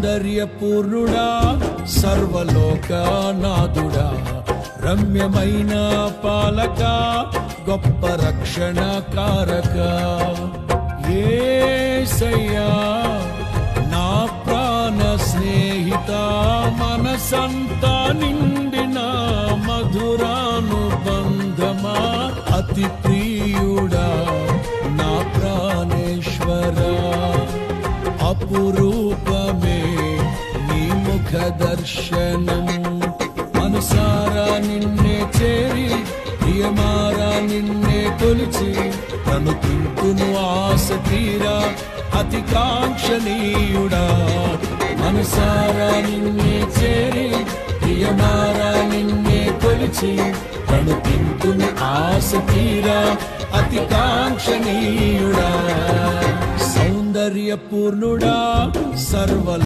సౌందర్యపూర్ణుడా సర్వలోకనాథుడా రమ్యమైన పాలక గొప్ప రక్షణ కారక యేసయ్యా నా ప్రాణ స్నేహిత మనసంతా నిండిన మధురానుబంధమా అతి ప్రియుడా నా ప్రాణేశ్వరా అపురూపమే నీ ముఖ దర్శనం మనసారా నిన్నే చేరి ప్రియమారా నిన్నే కొలిచి తను తింటును ఆశ తీరా అతి కాంక్షణీయుడా మనసారా నిన్నే చేరి ప్రియమారా నిన్నే కొలిచి తను తింటును ఆశ తీరా అతి కాంక్షణీయుడా సౌందర్యపూర్ణుడా సర్వ